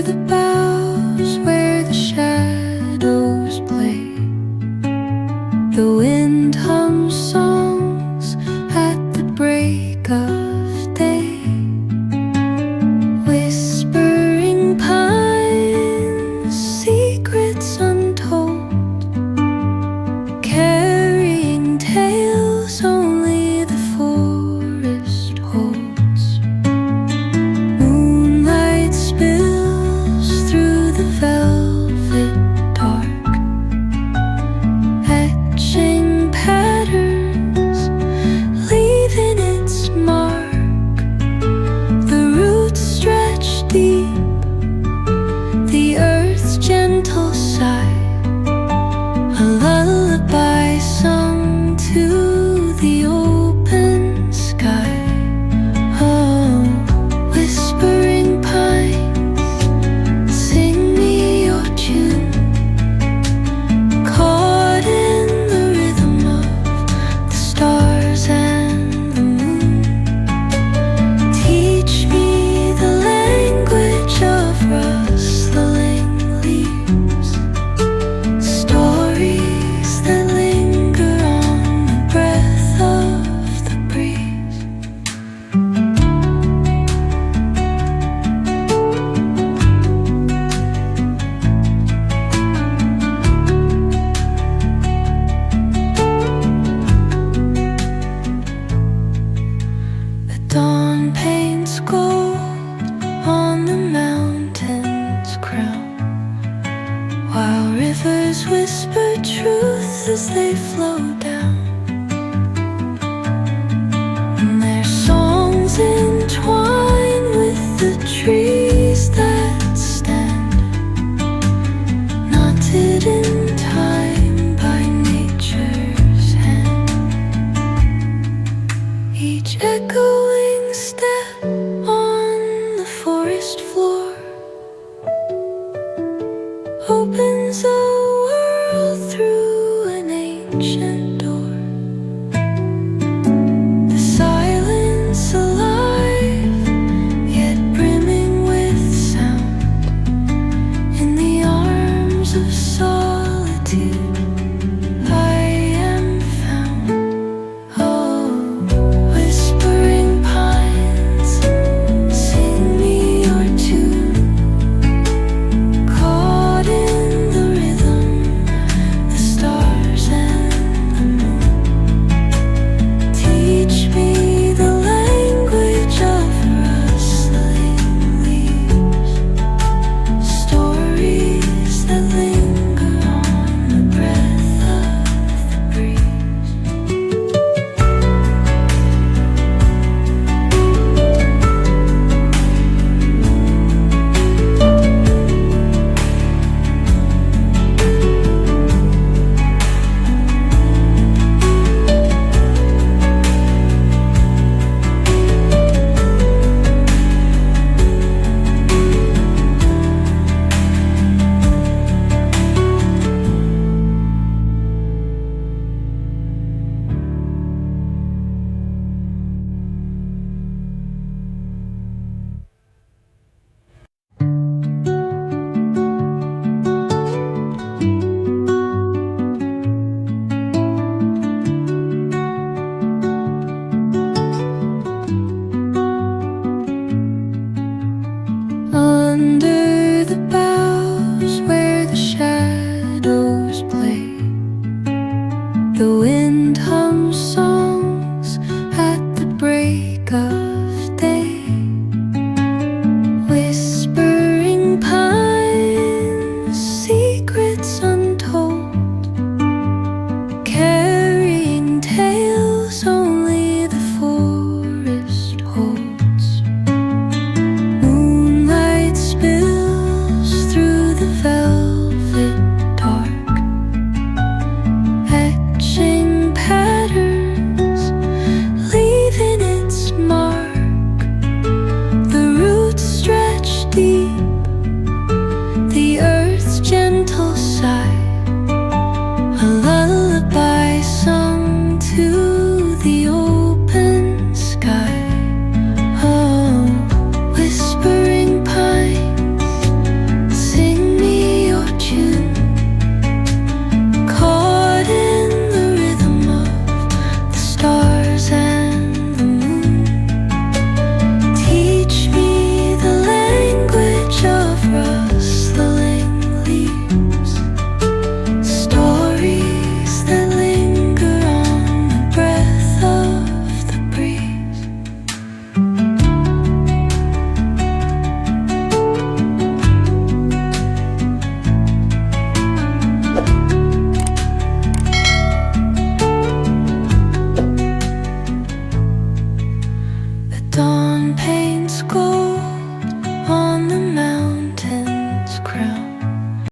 the boughs where the shadows play, the wind hums songs at the break of day. Whispering pines, secrets untold, carrying tales only the forest holds. Moonlight spills through the velvet dark, etching patterns, leaving its mark. The roots stretch deep, the earth's gentle sigh, a lullaby sung to the open sky. Oh, whispering pines, sing me your tune, caught in the rhythm of the stars and the moon. Teach me the language of rustling leaves, stories that linger on the breath of the breeze. The dawn paints gold on the mountain's crown, while rivers whisper truth as they flow down. And their songs entwine with the trees that stand, knotted in time by nature's hand. Each echoing step on the forest floor opens a world through an ancient door. The silence alive, yet brimming with sound. In the arms of solitude I am found. Oh, whispering pines, sing me your tune, caught in the rhythm, the stars and the moon. Teach me the language of rustling leaves, stories that linger on the breath of the breeze. Under the boughs where the shadows play, the wind hums songs at the break of day.